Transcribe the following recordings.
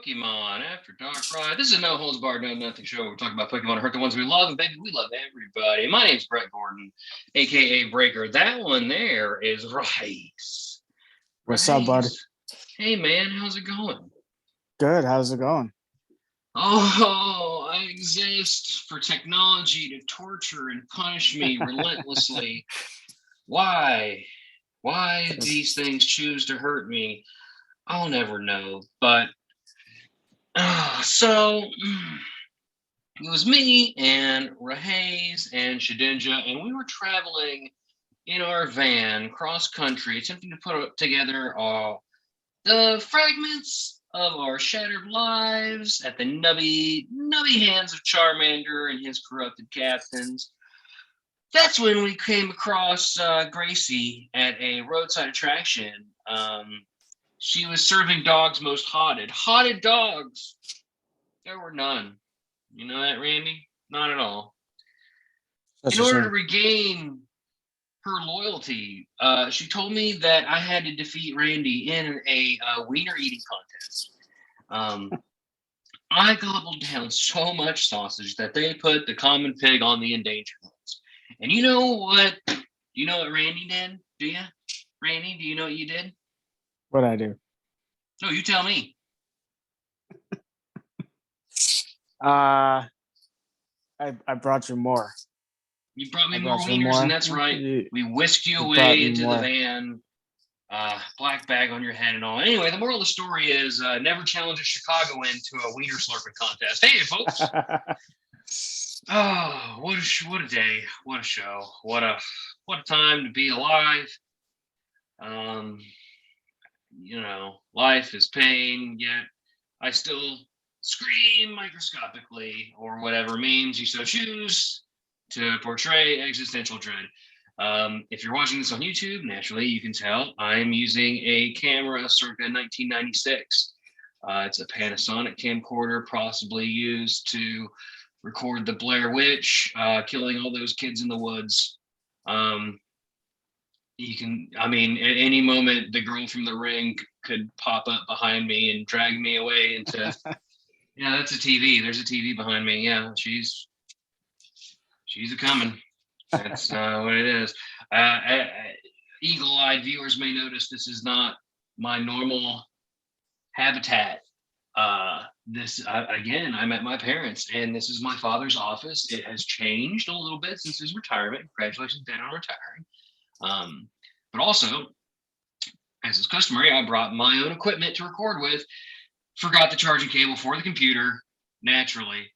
Pokemon After Dark Ride. This is a no holds barred, no nothing show. We're talking about Pokemon, hurt the ones we love, and baby, we love everybody. My name's Brett Gordon, aka Breaker. That one there is Rhayes. What's up, bud? Hey man, how's it going? Good. How's it going? Oh, I exist for technology to torture and punish me relentlessly. Why? Why do these things choose to hurt me? I'll never know. But so it was me and Rhayes and Shadinja, and we were traveling in our van cross country, attempting to put together the fragments of our shattered lives at the nubby hands of Charmander and his corrupted captains. That's when we came across Gracie at a roadside attraction. She was serving dogs most haunted dogs. There were none. You know that, Randy? Not at all. In order to regain her loyalty, she told me that I had to defeat Randy in a wiener eating contest. I gobbled down so much sausage that they put the common pig on the endangered ones. And you know what? You know what Randy did? Do you? Randy, do you know what you did? What'd I do? No, you tell me. I brought you more. You brought me more wieners, and that's right. We whisked you away into the van, black bag on your head and all. Anyway, the moral of the story is never challenge a Chicagoan to a wiener slurping contest. Hey, folks. Oh, what a day. What a show. What a time to be alive. Life is pain, yet I still scream microscopically, or whatever means you so choose to portray existential dread. If you're watching this on YouTube, naturally you can tell I'm using a camera circa 1996. It's a Panasonic camcorder, possibly used to record the Blair Witch, killing all those kids in the woods. At any moment, the girl from the Ring could pop up behind me and drag me away into. Yeah, that's a TV. There's a TV behind me. Yeah, she's a coming. That's what it is. Eagle-eyed viewers may notice this is not my normal habitat. Again, I'm at my parents', and this is my father's office. It has changed a little bit since his retirement. Congratulations, Dad, on retiring. But also, as is customary, I brought my own equipment to record with. Forgot the charging cable for the computer, naturally.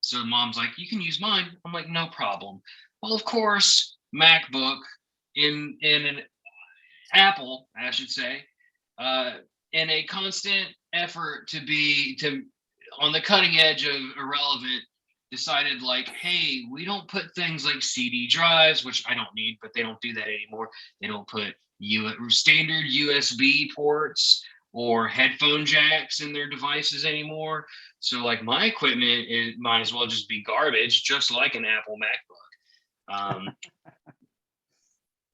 So Mom's like, you can use mine. I'm like, no problem. Well, of course, MacBook in an Apple, I should say, in a constant effort to on the cutting edge of irrelevant, decided like, hey, we don't put things like CD drives, which I don't need, but they don't do that anymore. They don't put standard USB ports or headphone jacks in their devices anymore. So like my equipment, it might as well just be garbage, just like an Apple MacBook.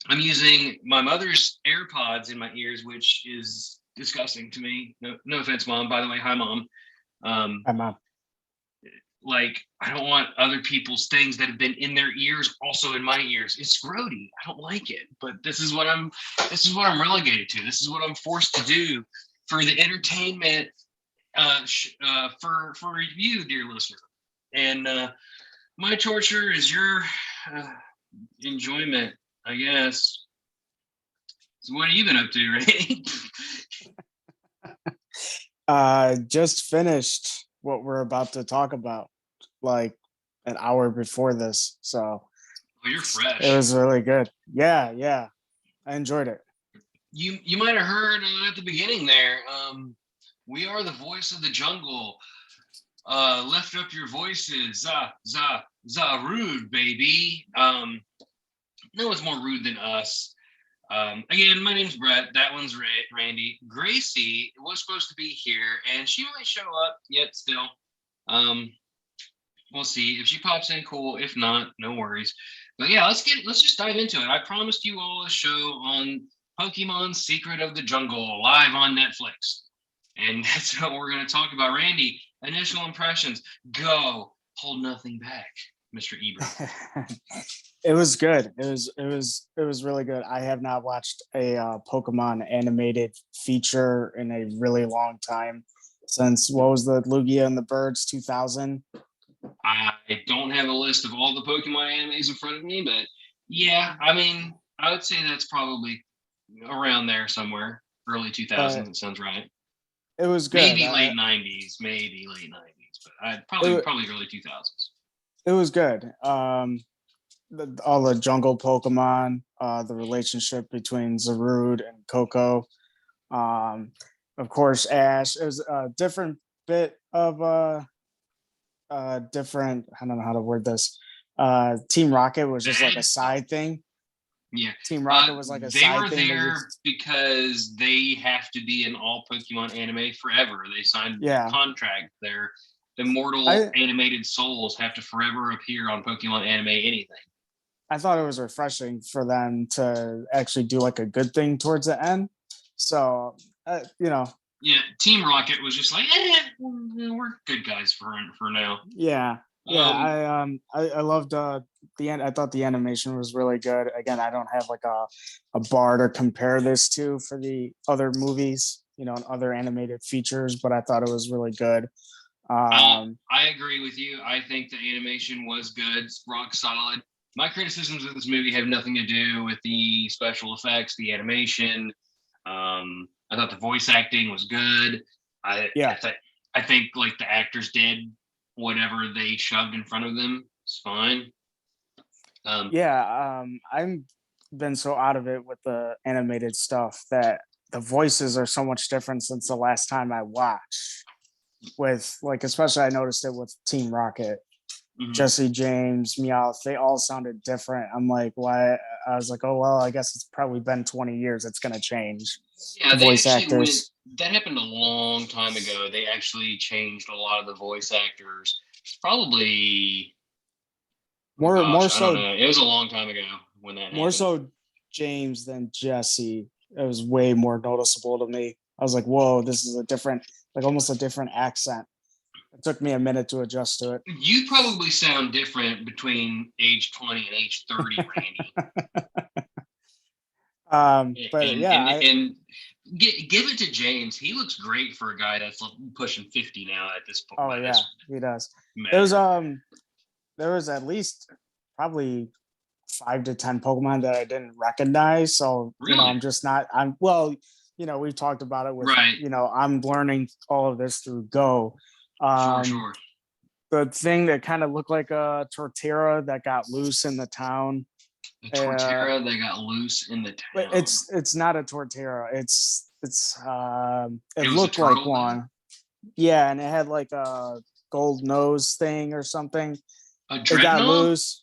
I'm using my mother's AirPods in my ears, which is disgusting to me. No offense, Mom. By the way, hi, Mom. Hi, Mom. Like, I don't want other people's things that have been in their ears also in my ears. It's grody. I don't like it. But this is what I'm relegated to. This is what I'm forced to do for the entertainment for you, dear listener. And my torture is your enjoyment, I guess. So what have you been up to, Ray? Just finished what we're about to talk about like an hour before this. So you're fresh. It was really good. Yeah. I enjoyed it. You might have heard at the beginning there, we are the voice of the jungle. Lift up your voices. Za rude, baby. No one's more rude than us. Again, my name's Brett. That one's Randy. Gracie was supposed to be here, and she might show up yet still. We'll see. If she pops in, cool. If not, no worries. But yeah, let's just dive into it. I promised you all a show on Pokemon Secret of the Jungle live on Netflix. And that's what we're going to talk about. Randy, initial impressions. Go. Hold nothing back, Mr. Ebert. It was good. It was really good. I have not watched a Pokemon animated feature in a really long time, since what was the Lugia and the Birds 2000? I don't have a list of all the Pokemon animes in front of me, but yeah, I mean, I would say that's probably around there somewhere. Early 2000s, But it sounds right. it was good. Maybe late 90s, but I probably It, probably early 2000s. it was good. All the jungle Pokemon, the relationship between Zarude and Coco. Um, of course, Ash. It was a different bit of different. I don't know how to word this. Team Rocket was just like a side thing. Yeah. Team Rocket was like a They side were thing. there because they have to be in all Pokemon anime forever. They signed a Yeah, contract. Their immortal I animated souls have to forever appear on Pokemon anime anything. I thought it was refreshing for them to actually do like a good thing towards the end. So you know, Yeah, Team Rocket was just like, we're good guys for now. yeah, yeah. Um, I loved the end. I thought the animation was really good. Again, I don't have like a bar to compare this to for the other movies, and other animated features, but I thought it was really good. I agree with you. I think the animation was good, rock solid. My criticisms of this movie have nothing to do with the special effects, the animation. I thought the voice acting was good. I I, Yeah, th- I think like the actors did whatever they shoved in front of them. It's fine. Um, yeah. I'm been so out of it with the animated stuff that the voices are so much different since the last time I watched. With like, especially I noticed it with Team Rocket. mhm. Jesse James, Meowth, they all sounded different. I'm like, why? I was like, oh well, I guess it's probably been 20 years. It's gonna change. Yeah, they Voice actually went. actors, That happened a long time ago. They actually changed a lot of the voice actors. It's probably, oh more gosh, I don't so, know. It was a long time ago when that more happened. so James than Jesse. It was way more noticeable to me. I was like, whoa, this is a different, like almost a different accent. It took me a minute to adjust to You probably sound different between age 20 and age 30, Randy. it. But And yeah, and and give it to James. He looks great for a guy that's pushing 50 now at this point oh by yeah, this he does. There's measure. there was at least probably 5 to 10 Pokemon that I didn't recognize. So, Really? I'm just not, I'm, well, we've talked about it with, Right. I'm learning all of this through Go. Sure, Um, sure. the thing that kind of looked like a Torterra that got loose in the town. The Uh, Torterra that got loose in the but town. it's not a Torterra. It It was a looked like turtle then? one. Yeah. And it had like a gold nose thing or something. A It got Dreadnought? loose.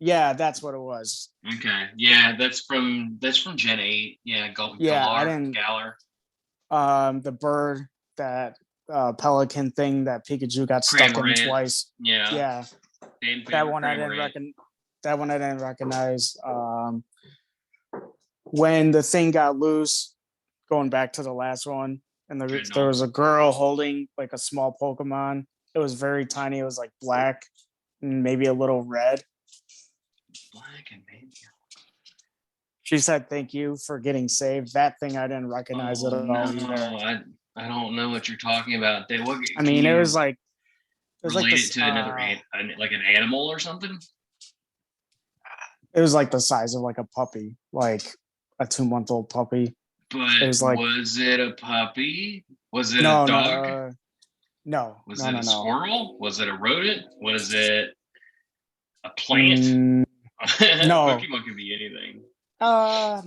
Yeah, that's what it was. Okay. Yeah, that's from Gen 8. Yeah, Yeah, I didn't. Galar. The bird, that pelican thing that Pikachu got stuck in Cramorant. twice. Yeah. Yeah, Fan that favorite one I didn't Cramorant. reckon. That one I didn't recognize. When the thing got loose, going back to the last one, and there Dreadnought. was a girl holding like a small Pokemon. It was very tiny. It was like black, and maybe a little red. Black and maybe. She said, "Thank you for getting saved." That thing I didn't recognize at Oh all no, either. I don't know what you're talking about. What I can mean, you it was like relate it this. to another like an animal or something? It was like the size of like a puppy, like a 2-month-old puppy. It But was like, was it a puppy? Was it a no, no, dog? no, Was no, it no, a no. squirrel? Was it a rodent? Was it a plant? Mm, no. Pokemon can be anything. Uh,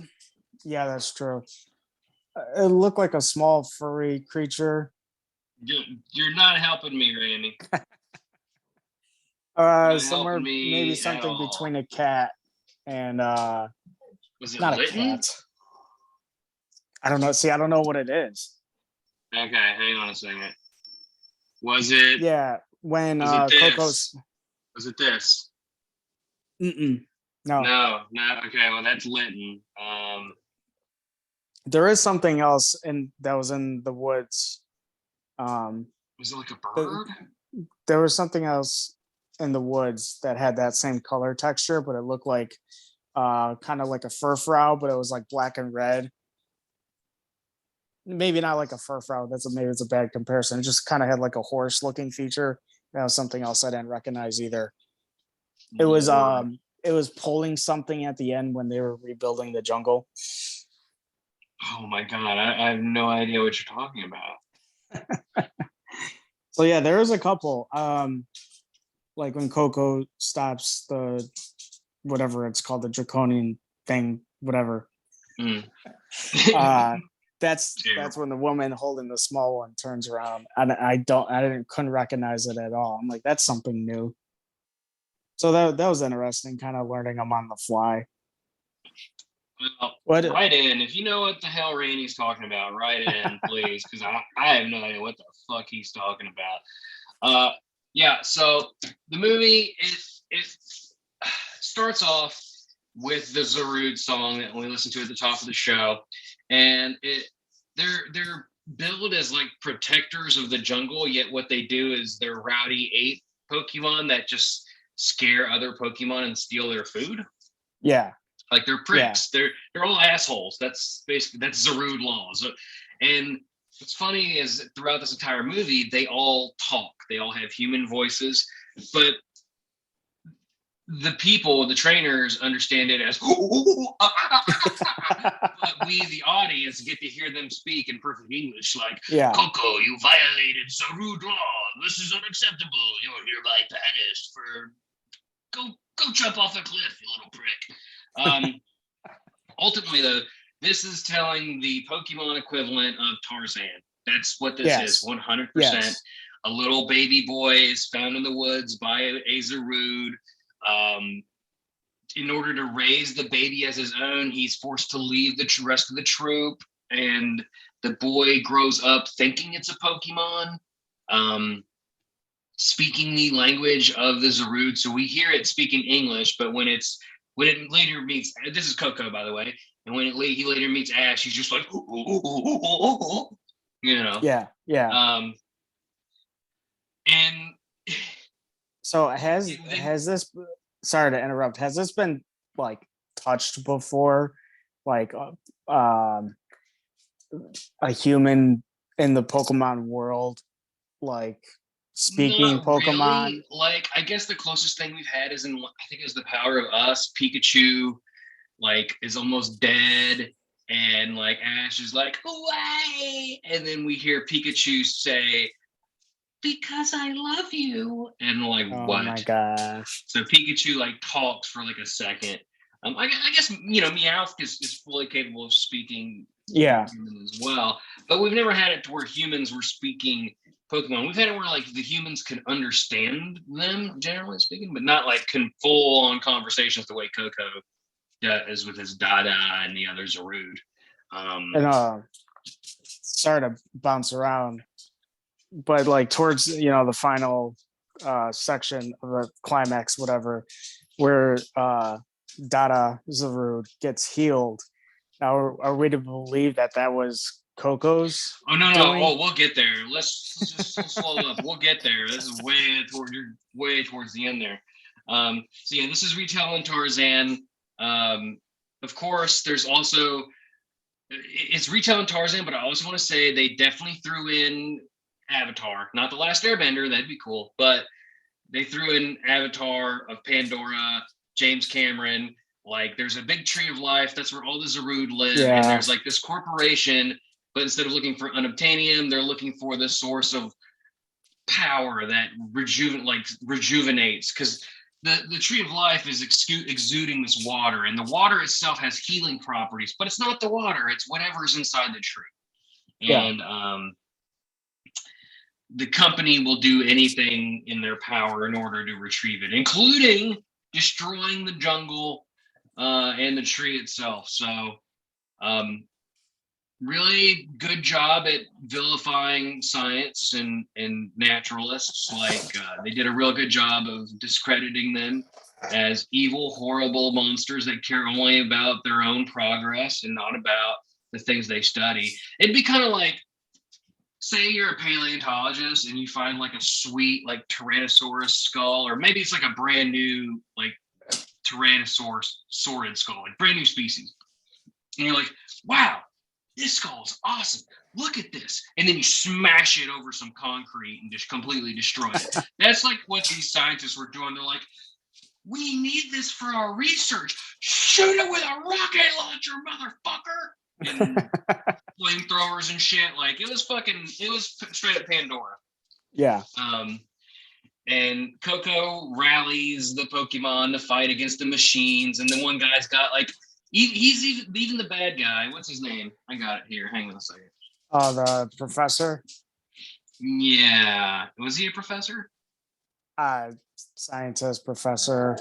yeah, that's true. It looked like a small furry creature. You're not helping me, Randy. You're not helping Somewhere maybe me at something all. between a cat and Was it not a Litten? cat. I don't know. See, I don't know what it is. Okay, hang on a second. Was it Yeah, when was it this? Coco's. Was it this? No, No, no. Okay, well that's Litten. there is something else that was in the woods. Was it like a the, bird? there was something else in the woods that had that same color texture, but it looked like kind of like a furfrou, but it was like black and red. Maybe not like a furfrou. Maybe it's a bad comparison. It just kind of had like a horse looking feature. That was something else I didn't recognize either. It was Lord. it was pulling something at the end when they were rebuilding the jungle. Oh my god, I have no idea what you're talking about. So yeah, there is a couple. Like when Coco stops the whatever it's called, the draconian thing, whatever. Mm. Uh that's Terrible. when the woman holding the small one turns around. And couldn't recognize it at all. I'm like, that's something new. So that was interesting, kind of learning them on the fly. Well, What write in if you know what the hell Randy's talking about. Write in, please, because I have no idea what the fuck he's talking about. Yeah. So the movie it starts off with the Zarude song that we listen to at the top of the show, and they're billed as like protectors of the jungle. Yet what they do is they're rowdy ape Pokemon that just scare other Pokemon and steal their food. yeah. Like they're Yeah. pricks. They're all assholes. That's basically Zarude laws. And what's funny is that throughout this entire movie, they all talk. They all have human voices, but the people, the trainers, understand it as. But we, the audience, get to hear them speak in perfect English, like Yeah. "Coco, you violated Zarude law. This is unacceptable. You're hereby banished for go jump off a cliff, you little prick." Ultimately, though, this is telling the Pokemon equivalent of Tarzan. That's what this is, Yes. 100%. Yes. A little baby boy is found in the woods by a Zarude. In order to raise the baby as his own, he's forced to leave the rest of the troop, and the boy grows up thinking it's a Pokemon, speaking the language of the Zarude. So we hear it speaking English, but when it later meets, this is Coco, by the way, and when he later meets Ash, he's just like, you know. Yeah. Yeah. And So has this, sorry to interrupt, has this been like touched before? Like a human in the Pokemon world, like speaking not Pokemon? really. Like, I guess the closest thing we've had is I think it's The Power of Us. Pikachu, like, is almost dead, and like Ash is like, "Why?" And then we hear Pikachu say, "Because I love you," and like, Oh my what? gosh. So Pikachu like talks for like a second. I guess Meowth is fully capable of speaking Yeah. human as well, but we've never had it to where humans were speaking Pokemon. We've had it where like the humans can understand them, generally speaking, but not like can full on conversations the way Coco does with his Dada and the others are rude. And sorry to bounce around, but like towards the final section of the climax, whatever, where Dada Zarude gets healed. Now, are we to believe that was Coco's? Oh no! doing? Oh, we'll get there. Let's just slow up. We'll get there. This is way towards the end there. So yeah, this is retelling Tarzan. Of course, there's also it's retelling Tarzan, but I also want to say they definitely threw in Avatar, not the Last Airbender. That'd be cool, but they threw in Avatar of Pandora, James Cameron. Like, there's a big tree of life. That's where all the Zarude live, Yeah. and there's like this corporation. But instead of looking for unobtainium, they're looking for this source of power that rejuvenates. Because the tree of life is exuding this water, and the water itself has healing properties. But it's not the water; it's whatever's inside the tree. Yeah. And the company will do anything in their power in order to retrieve it, including destroying the jungle and the tree itself. So, really good job at vilifying science and naturalists. Like, they did a real good job of discrediting them as evil, horrible monsters that care only about their own progress and not about the things they study. It'd be kind of like say you're a paleontologist and you find like a sweet like Tyrannosaurus skull, or maybe it's like a brand new like Tyrannosaurus saurid skull, like brand new species, and you're like, wow, this skull is awesome. Look at this. And then you smash it over some concrete and just completely destroy it. That's like what these scientists were doing. They're like, we need this for our research. Shoot it with a rocket launcher, motherfucker. And flamethrowers and shit. Like it was straight up Pandora. Yeah. And Coco rallies the Pokemon to fight against the machines. And then one guy's got like, he's even the bad guy. What's his name? I got it here. Hang on a second. Oh, the professor. Yeah. Was he a professor? Scientist, professor.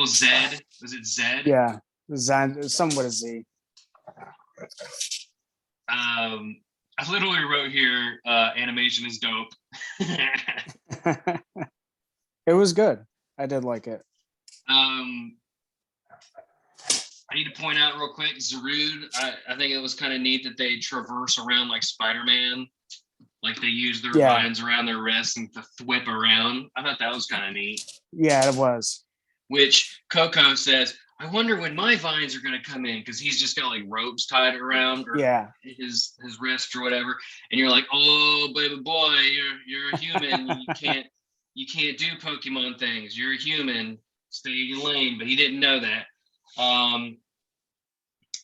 Zed. Was it Zed? Yeah. Zen, some with a Z. I literally wrote here, animation is dope. It was good. I did like it. I need to point out real quick, Zarude, I think it was kind of neat that they traverse around like Spider-Man. Like they use their vines around their wrists and to thwip around. I thought that was kind of neat. Yeah, it was. Which Coco says, I wonder when my vines are going to come in, because he's just got like ropes tied around his wrist or whatever. And you're like, oh, baby boy, you're a human. you can't do Pokemon things. You're a human. Stay in your lane. But he didn't know that.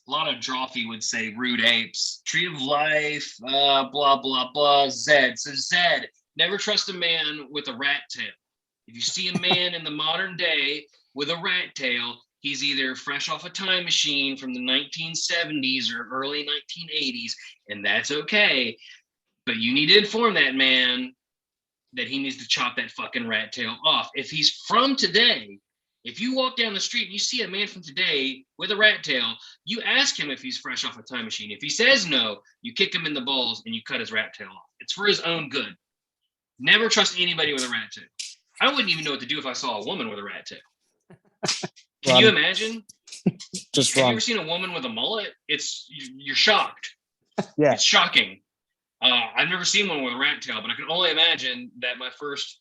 A lot of Drawfee would say rude apes, tree of life, blah, blah, blah, Zed. So Zed, never trust a man with a rat tail. If you see a man in the modern day with a rat tail, he's either fresh off a time machine from the 1970s or early 1980s, and that's okay. But you need to inform that man that he needs to chop that fucking rat tail off. If he's from today, if you walk down the street and you see a man from today with a rat tail, you ask him if he's fresh off a time machine. If he says no, you kick him in the balls and you cut his rat tail off. It's for his own good. Never trust anybody with a rat tail. I wouldn't even know what to do if I saw a woman with a rat tail. Can you imagine? Just Have you ever seen a woman with a mullet? You're shocked. Yeah. It's shocking. I've never seen one with a rat tail, but I can only imagine that my first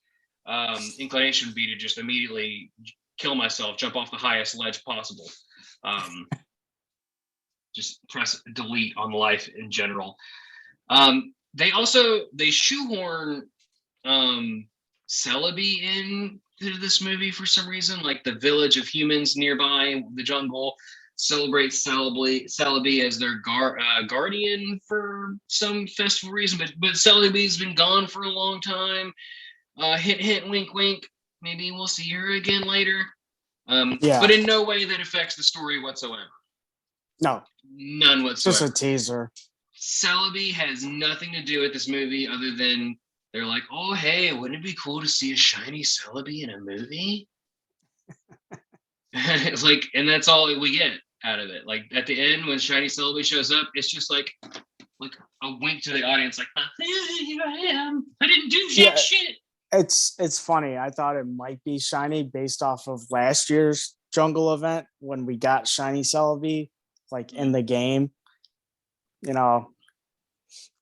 inclination would be to just immediately kill myself, jump off the highest ledge possible. Just press delete on life in general. They shoehorn Celebi into this movie for some reason, like the village of humans nearby the jungle celebrates Celebi as their guardian for some festival reason, but Celebi's been gone for a long time. Hint, hint, wink, wink. Maybe we'll see her again later. But in no way that affects the story whatsoever. No. None whatsoever. Just a teaser. Celebi has nothing to do with this movie other than they're like, oh, hey, wouldn't it be cool to see a shiny Celebi in a movie? It's like, and that's all we get out of it. Like at the end, when shiny Celebi shows up, it's just like a wink to the audience, like, here I am. I didn't do shit. It's funny. I thought it might be shiny based off of last year's jungle event when we got shiny Celebi, like in the game. You know,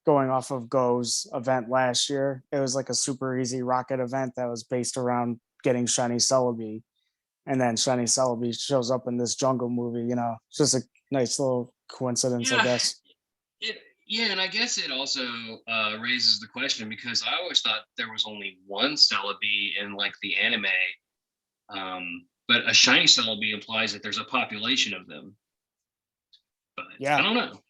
going off of Go's event last year, it was like a super easy rocket event that was based around getting shiny Celebi, and then shiny Celebi shows up in this jungle movie. You know, it's just a nice little coincidence, I guess. And I guess it also raises the question, because I always thought there was only one Celebi in like the anime, but a shiny Celebi implies that there's a population of them. But I don't know.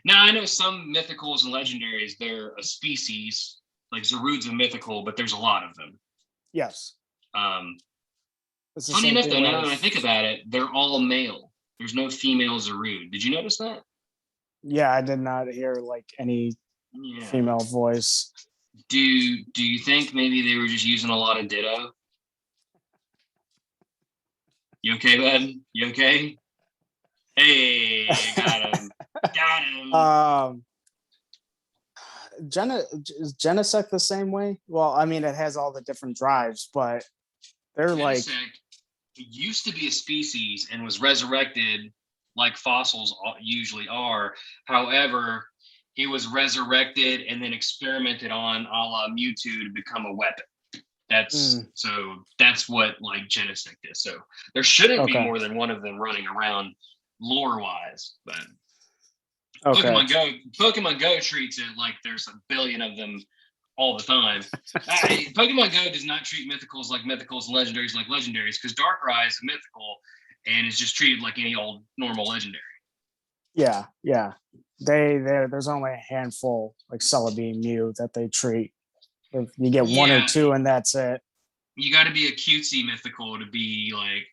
Now I know some mythicals and legendaries, they're a species, like Zarude's a mythical, but there's a lot of them. Yes. Funny enough, though, now that I think about it, they're all male. There's no female Zarude. Did you notice that? Yeah, I did not hear like any female voice. Do you think maybe they were just using a lot of Ditto? You okay, bud? You okay? Hey, got him. Got him. Is Genesect the same way? Well, I mean, it has all the different drives, but they're Genesect like used to be a species and was resurrected like fossils usually are. However, he was resurrected and then experimented on a la Mewtwo to become a weapon. That's what like Genesect is. So there shouldn't be Okay. more than one of them running around lore wise, but Okay. Pokemon Go treats it like there's a billion of them all the time. Pokemon Go does not treat mythicals like mythicals and legendaries like legendaries, because Darkrai is a mythical and is just treated like any old normal legendary. Yeah. There's only a handful like Celebi, Mew that they treat. If you get one or two and that's it. You got to be a cutesy mythical to be like,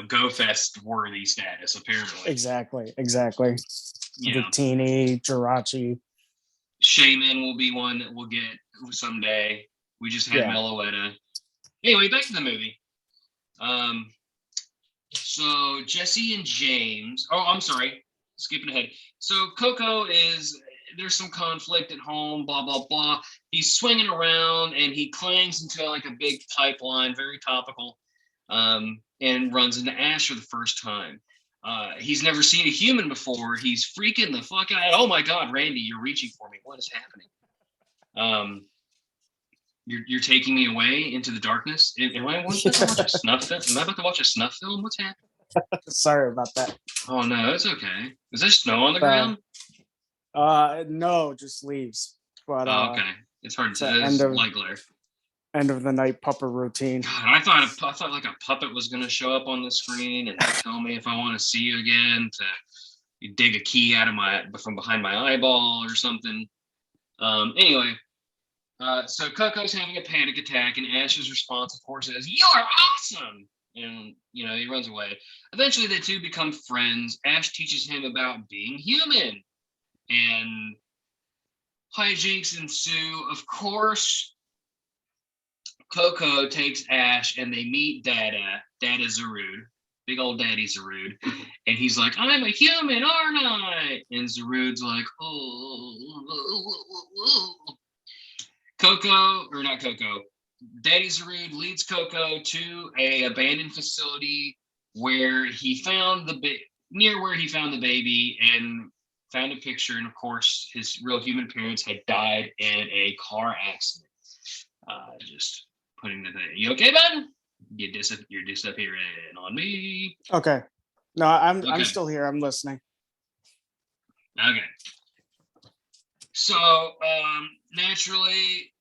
Go Fest worthy status, apparently. Exactly. Yeah. Victini, Jirachi. Shaman will be one that we'll get someday. We just had Meloetta. Anyway, back to the movie. So Jesse and James. Oh, I'm sorry. Skipping ahead. So Coco there's some conflict at home, blah, blah, blah. He's swinging around and he clangs into like a big pipeline, very topical, and runs into Ash for the first time. He's never seen a human before. He's freaking the fuck out. Oh my God, Randy, you're reaching for me. What is happening? You're taking me away into the darkness. Am I about to watch a snuff film? Am I about to watch a snuff film? What's happening? Sorry about that. Oh no, it's okay. Is there snow on the ground? No, just leaves. But okay. It's hard to it's light glare. End of the night puppet routine. God, I thought like a puppet was gonna show up on the screen and tell me if I want to see you again, to dig a key out of from behind my eyeball or something. Anyway, so Coco's having a panic attack, and Ash's response, of course, is "You're awesome," and he runs away. Eventually, the two become friends. Ash teaches him about being human, and hijinks ensue. Of course, Coco takes Ash and they meet Dada Zarude, big old Daddy Zarude, and he's like, "I'm a human, aren't I?" And Zarude's like, "Oh." Daddy Zarude leads Coco to a abandoned facility where he found near where he found the baby, and found a picture, and of course his real human parents had died in a car accident. Just putting the thing. You okay, bud? You're disappearing on me. Okay. No, I'm still here. I'm listening. Okay. So naturally,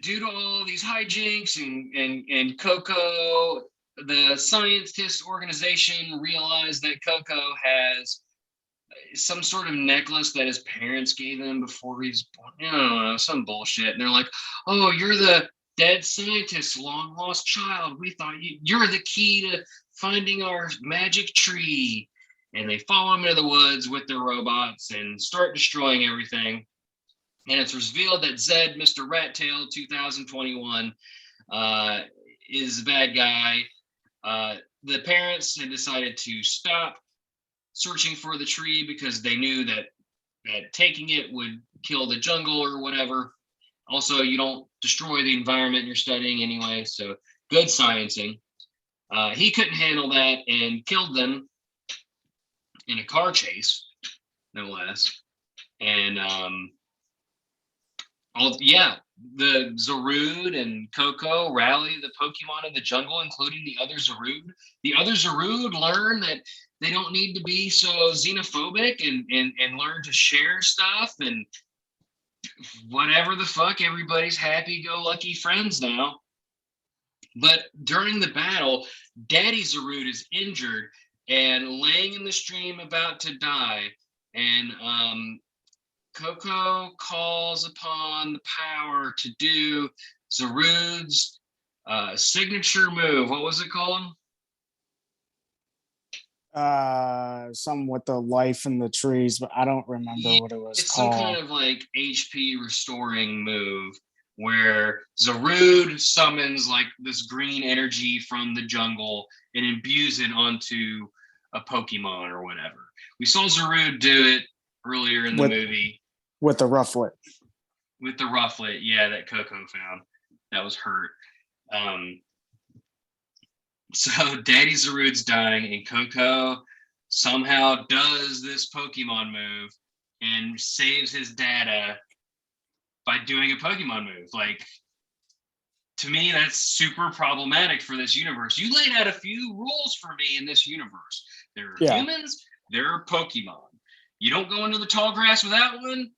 due to all these hijinks and Coco, the scientist organization realized that Coco has some sort of necklace that his parents gave him before he's born. I don't know, some bullshit. And they're like, "Oh, you're the dead scientist, long lost child. We thought you're the key to finding our magic tree." And they follow him into the woods with their robots and start destroying everything. And it's revealed that Zed, Mr. Rattail 2021, is the bad guy. The parents had decided to stop searching for the tree because they knew that taking it would kill the jungle or whatever. Also, you don't destroy the environment you're studying anyway, so good sciencing. He couldn't handle that and killed them in a car chase, no less. And the Zarude and Coco rally the Pokemon of the jungle, including the other Zarude. The other Zarude learn that they don't need to be so xenophobic and learn to share stuff and whatever the fuck. Everybody's happy-go-lucky friends now. But during the battle, Daddy Zarude is injured and laying in the stream about to die. And Coco calls upon the power to do Zarude's signature move. What was it called? Some with the life in the trees, but I don't remember what it was called. It's some kind of like HP restoring move where Zarude summons like this green energy from the jungle and imbues it onto a Pokemon or whatever. We saw Zarude do it earlier in the movie. With the Rufflet. With the Rufflet, yeah, that Coco found. That was hurt. So Daddy Zarude's dying, and Coco somehow does this Pokemon move and saves his data by doing a Pokemon move. Like, to me, that's super problematic for this universe. You laid out a few rules for me in this universe. There are humans, there are Pokemon. You don't go into the tall grass without one.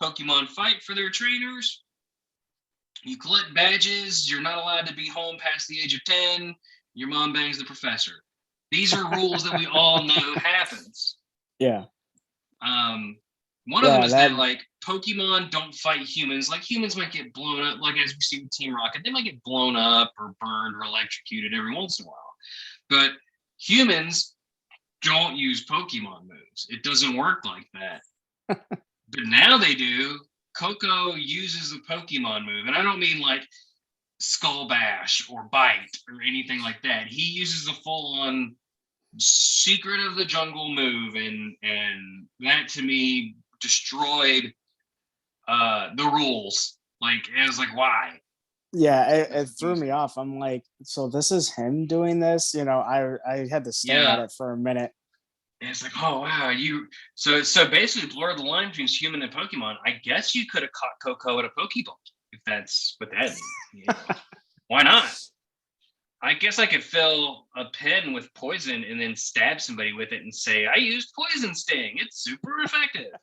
Pokemon fight for their trainers. You collect badges. You're not allowed to be home past the age of 10. Your mom bangs the professor. These are rules that we all know happens. Yeah. One of them is that like Pokemon don't fight humans. Like humans might get blown up, like as we see with Team Rocket, they might get blown up or burned or electrocuted every once in a while. But humans don't use Pokemon moves. It doesn't work like that. But now they do. Coco uses a Pokemon move, and I don't mean like Skull Bash or Bite or anything like that. He uses a full-on Secret of the Jungle move, and that to me destroyed the rules. Like, it was like, why? Yeah, it threw me off. I'm like, so this is him doing this? You know, I had to stare at it for a minute. And it's like, oh wow, so basically blur the line between human and Pokemon. I guess you could have caught Coco at a Pokeball if that's what that means. Why not? I guess I could fill a pen with poison and then stab somebody with it and say, I used poison sting. It's super effective.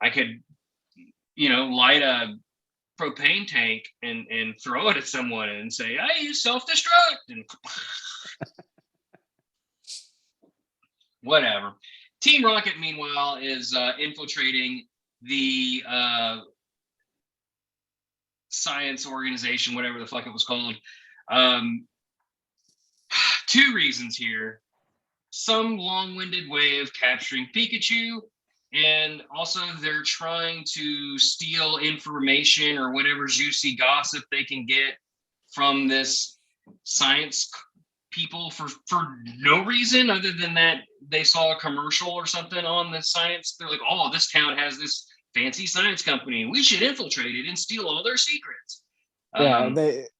I could, light a propane tank and throw it at someone and say, I use self-destruct. And whatever. Team Rocket, meanwhile, is infiltrating the science organization, whatever the fuck it was called. Two reasons here. Some long-winded way of capturing Pikachu, and also they're trying to steal information or whatever juicy gossip they can get from this science people for no reason other than that they saw a commercial or something on the science. They're like, oh, this town has this fancy science company and we should infiltrate it and steal all their secrets. Yeah,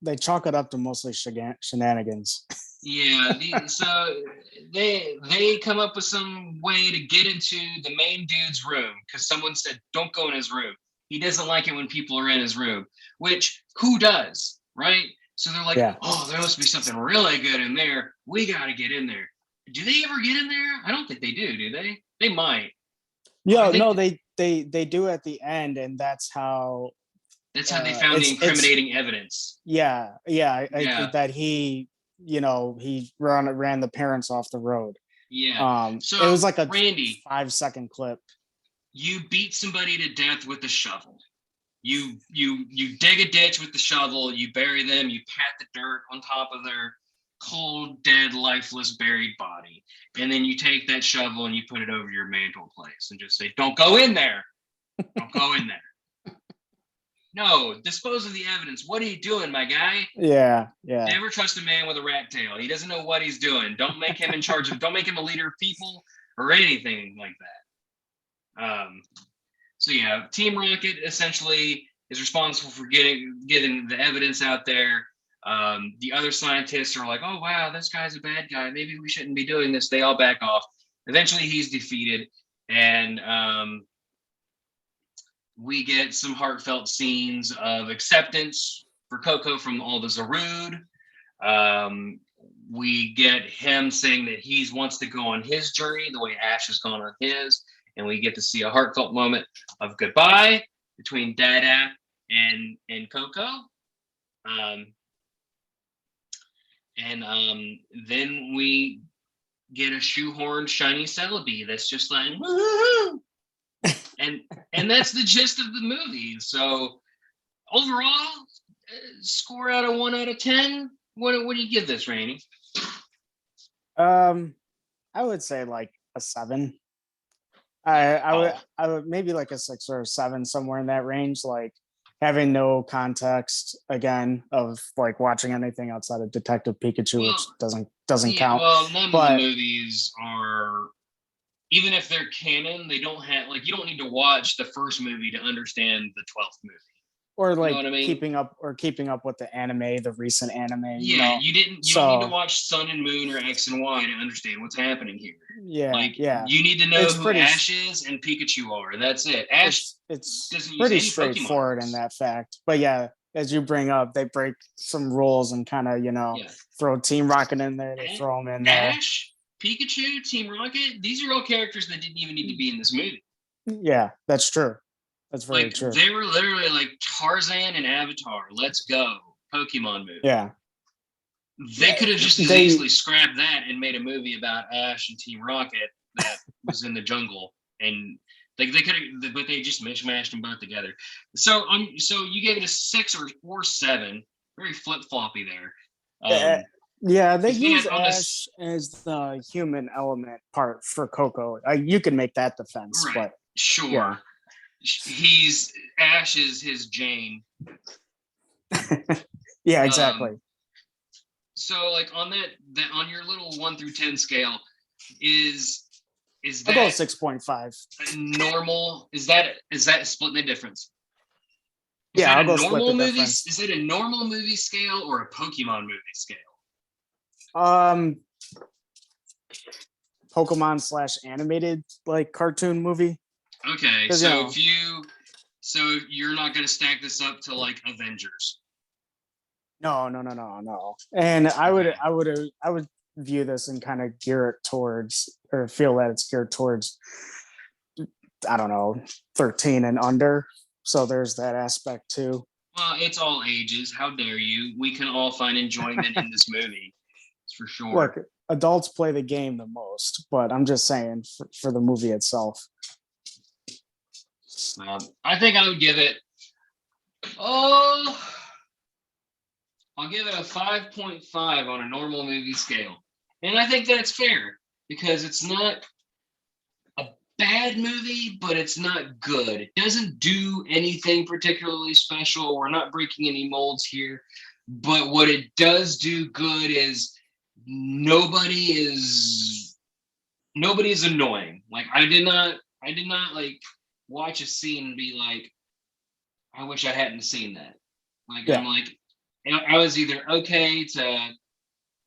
they chalk it up to mostly shenanigans. Yeah, so they come up with some way to get into the main dude's room because someone said, don't go in his room. He doesn't like it when people are in his room, which who does, right? So they're like, oh, there must be something really good in there. We got to get in there. Do they ever get in there? I don't think they do they? They might. Yeah, no, they do at the end, and that's how they found the incriminating evidence. Yeah, that he, he ran the parents off the road. Yeah. So it was like a Randy, 5-second clip. You beat somebody to death with a shovel. You dig a ditch with the shovel, you bury them, you pat the dirt on top of their cold, dead, lifeless, buried body. And then you take that shovel and you put it over your mantle place and just say, don't go in there. Don't go in there. No, dispose of the evidence. What are you doing, my guy? Yeah. Never trust a man with a rat tail. He doesn't know what he's doing. Don't make him in charge of, don't make him a leader of people or anything like that. So yeah, Team Rocket essentially is responsible for getting the evidence out there. The other scientists are like, oh wow, this guy's a bad guy. Maybe we shouldn't be doing this. They all back off. Eventually he's defeated, and we get some heartfelt scenes of acceptance for Coco from all the Zarude. We get him saying that he wants to go on his journey the way Ash has gone on his. And we get to see a heartfelt moment of goodbye between Dada and Coco. Then we get a shoehorned shiny Celebi that's just like, woo-hoo! and that's the gist of the movie. So overall, score out of 1 out of 10. What do you give this, Rainey? I would say like a 7. I would maybe like a 6 or a 7, somewhere in that range. Like having no context again of like watching anything outside of Detective Pikachu, which doesn't count. Well, none of the movies are, even if they're canon, they don't have, like, you don't need to watch the first movie to understand the 12th movie. or You know like what I mean? keeping up with the anime, the recent anime. Yeah, you don't need to So watch Sun and Moon or X and Y to understand what's happening here. yeah, Like yeah, you need to know it's who pretty Ash is and Pikachu are. That's it. Ash it's doesn't use pretty any Pokemon straightforward in moves. that fact. But yeah, as you bring up, they break some rules and kind of Yeah. throw Team Rocket in there. They throw them in there. Ash, Pikachu, Team Rocket, these are all characters that didn't even need to be in this movie. Yeah, that's true. That's very Like true. they were literally like Tarzan and Avatar. Let's go. Pokemon movie. Yeah, They could have just as they easily scrapped that and made a movie about Ash and Team Rocket that was in the jungle, and they could have, but they just mishmashed them both together. So so you gave it a 6 or 7, very flip floppy there. uh, yeah, they Because man, use on this, Ash as the human element part for Coco. You can make that defense, right, but yeah. sure, he's Ash is his Jane. Yeah, exactly. So like on that on your little 1 through 10 scale, is I'll go that 6.5. normal? Is that splitting the difference? Is Yeah, that I'll a go split normal the movie? difference. Is it a normal movie scale or a Pokemon movie scale? Um, Pokemon / animated like cartoon movie. Okay, 'Cause, so you're not gonna stack this up to like Avengers. no. And Okay. I would view this and kind of gear it towards, or feel that it's geared towards, I don't know, 13 and under. So there's that aspect too. Well, it's all ages. How dare you? We can all find enjoyment in this movie. It's for sure. Look, adults play the game the most, but I'm just saying for the movie itself. I think I would give it. Oh, I'll give it a 5.5 on a normal movie scale, and I think that's fair because it's not a bad movie, but it's not good. It doesn't do anything particularly special. We're not breaking any molds here, but what it does do good is nobody is annoying. Like I did not like watch a scene and be like, I wish I hadn't seen that. Like Yeah. I'm like, I was either okay to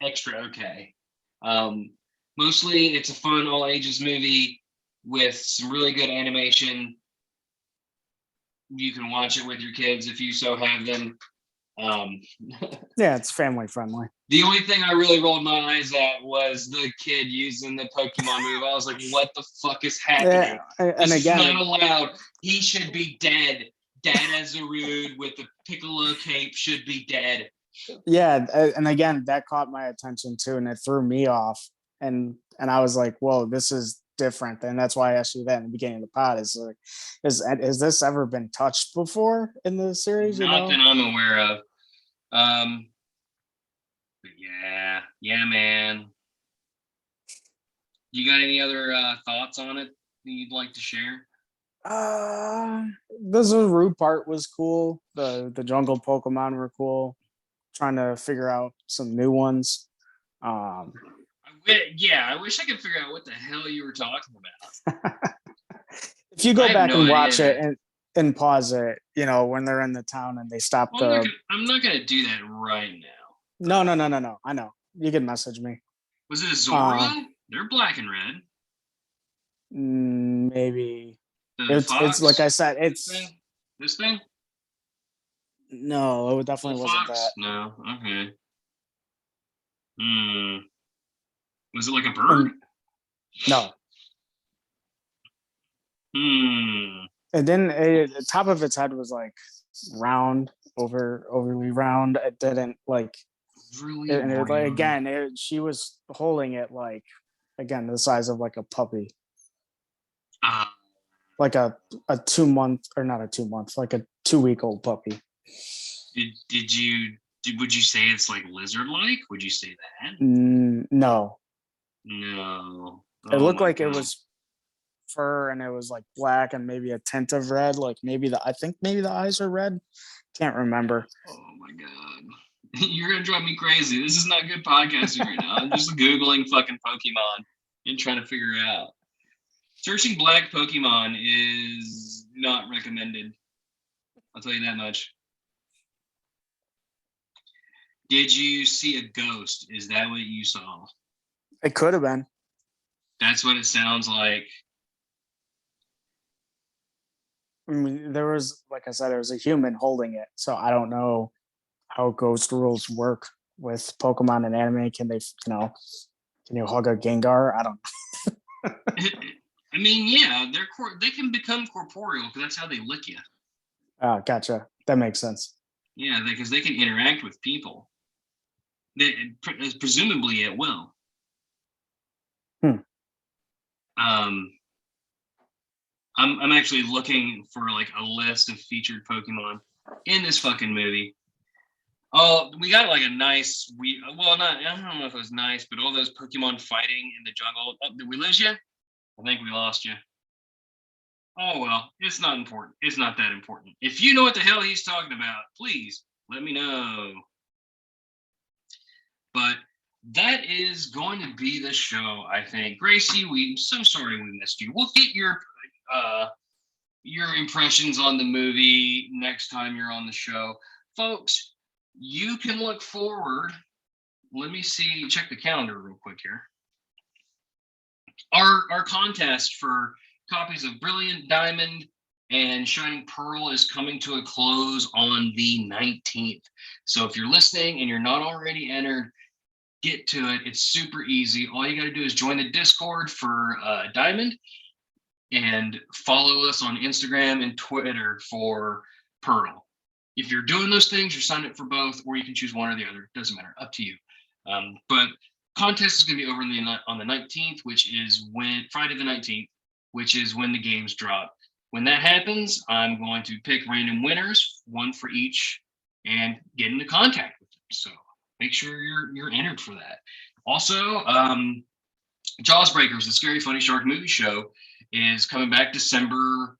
extra okay. Um, Mostly it's a fun all ages movie with some really good animation. You can watch it with your kids if you so have them. Um, Yeah, it's family friendly. the only thing I really rolled my eyes at was the kid using the Pokemon move. I was like, what the fuck is happening? Yeah, and This is again, not allowed. He should be dead. Dad Azarud with the Piccolo cape should be dead. yeah, and again, that caught my attention too, and it threw me off. And I was like, whoa, this is different. And that's why I asked you that in the beginning of the pod. Is like, has this ever been touched before in the series? Not that I'm aware of. But yeah, man. You got any other thoughts on it that you'd like to share? The Zaru part was cool. The jungle Pokemon were cool. Trying to figure out some new ones. I wish I could figure out what the hell you were talking about. If you go back no and watch idea. it and pause it, when they're in the town and they stop the. I'm not gonna do that right now. No. I know. You can message me. Was it a Zorua? They're black and red. Maybe. Fox? It's like I said, this thing? No, it definitely wasn't Fox? that. No. Okay. Was it like a bird? No. And then the top of its head was like round, overly round. It didn't like. Really? And it, like again, she was holding it like, again, the size of like a puppy. Like a 2 month, or not a 2 month, like a 2-week-old puppy. Would you say it's like lizard-like? Would you say that? No. Oh, it looked like it was fur, and it was like black and maybe a tint of red. Like I think maybe the eyes are red. Can't remember. Oh my god. You're gonna drive me crazy. This is not good podcasting right now. I'm just Googling fucking Pokemon and trying to figure it out. Searching black Pokemon is not recommended. I'll tell you that much. Did you see a ghost? Is that what you saw? It could have been. That's what it sounds like. I mean, there was, like I said, there was a human holding it. So I don't know how ghost rules work with Pokemon and anime. Can they, can you hug a Gengar? I don't know. I mean, yeah, they can become corporeal because that's how they lick you. Oh, gotcha. That makes sense. Yeah, because they can interact with people. Presumably it will. I'm actually looking for like a list of featured Pokemon in this fucking movie. Oh, we got like a nice I don't know if it was nice, but all those Pokemon fighting in the jungle. Oh, did we lose you? I think we lost you. Oh well, it's not important. It's not that important. If you know what the hell he's talking about, please let me know. But that is going to be the show, I think. Gracie, we're so sorry we missed you. We'll get your impressions on the movie next time you're on the show. Folks, you can look forward. Let me check the calendar real quick here. Our contest for copies of Brilliant Diamond and Shining Pearl is coming to a close on the 19th. So if you're listening and you're not already entered, get to it. It's super easy. All you got to do is join the Discord for Diamond and follow us on Instagram and Twitter for Pearl. If you're doing those things, you're signed up for both, or you can choose one or the other. Doesn't matter. Up to you. But contest is going to be over on the 19th, which is Friday the 19th, which is when the games drop. When that happens, I'm going to pick random winners, one for each, and get into contact with them. So make sure you're entered for that. Also, Jaws Breakers, the Scary Funny Shark movie show, is coming back December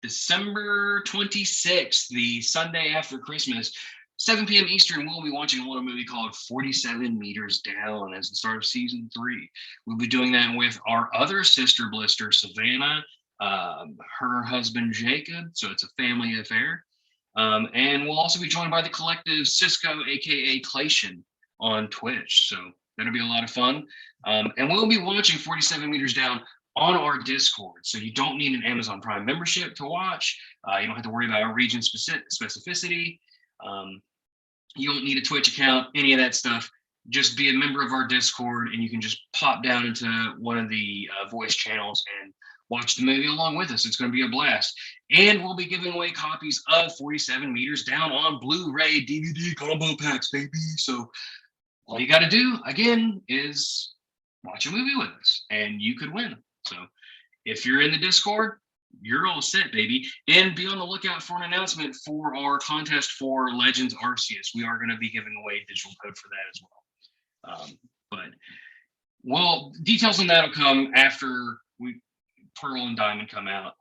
26th, the Sunday after Christmas. 7 p.m. Eastern, we'll be watching a little movie called 47 Meters Down as the start of season 3. We'll be doing that with our other sister blister, Savannah, her husband, Jacob. So it's a family affair. And we'll also be joined by the collective Cisco, aka Clation, on Twitch. So that'll be a lot of fun. And we'll be watching 47 Meters Down on our Discord. So you don't need an Amazon Prime membership to watch. You don't have to worry about our region specificity. You don't need a Twitch account, any of that stuff. Just be a member of our Discord and you can just pop down into one of the voice channels and watch the movie along with us. It's going to be a blast. And we'll be giving away copies of 47 Meters Down on Blu-ray DVD combo packs, baby. So all you got to do, again, is watch a movie with us and you could win. So if you're in the Discord, you're all set, baby. And be on the lookout for an announcement for our contest for Legends Arceus. We are going to be giving away a digital code for that as well. But details on that will come after Pearl and Diamond come out.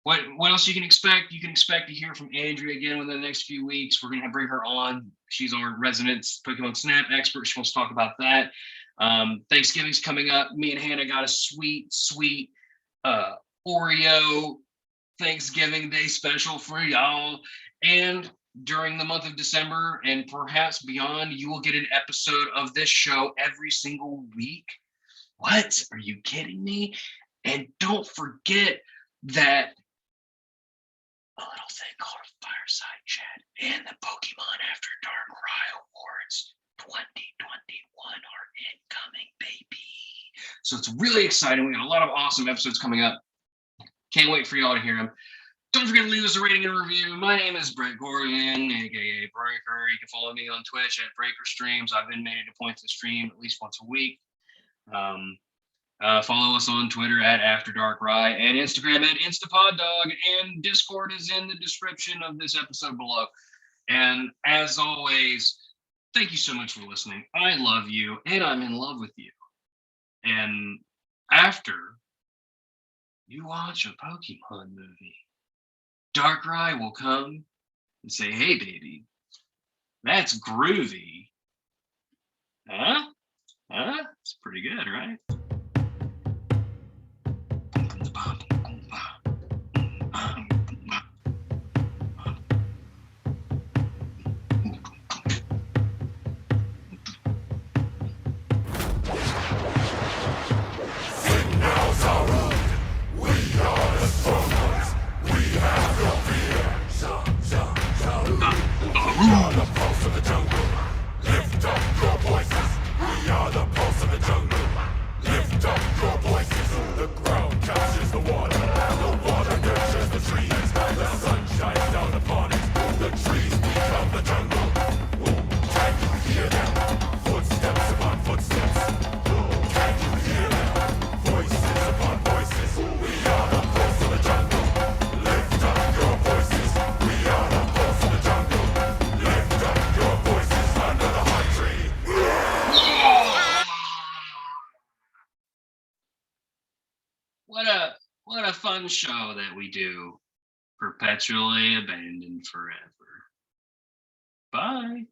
What else you can expect? You can expect to hear from Andrea again within the next few weeks. We're going to bring her on. She's our resident Pokemon Snap expert. She wants to talk about that. Thanksgiving's coming up. Me and Hannah got a sweet Oreo Thanksgiving Day special for y'all. And during the month of December and perhaps beyond, you will get an episode of this show every single week. What? Are you kidding me? And don't forget that a little thing called a fireside chat and the Pokemon After Dark Rye Awards 2021 are incoming, baby. So it's really exciting. We got a lot of awesome episodes coming up. Can't wait for y'all to hear them. Don't forget to leave us a rating and review. My name is Brett Gorian, aka Breaker. You can follow me on Twitch at Breaker Streams. I've been made it a point to stream at least once a week. Follow us on Twitter at After Dark Rye and Instagram at InstaPodDog. And Discord is in the description of this episode below. And as always, thank you so much for listening. I love you, and I'm in love with you. And after you watch a Pokemon movie, Darkrai will come and say, "Hey, baby, that's groovy." Huh? It's pretty good, right? what a fun show that we do. Perpetually abandoned forever. Bye.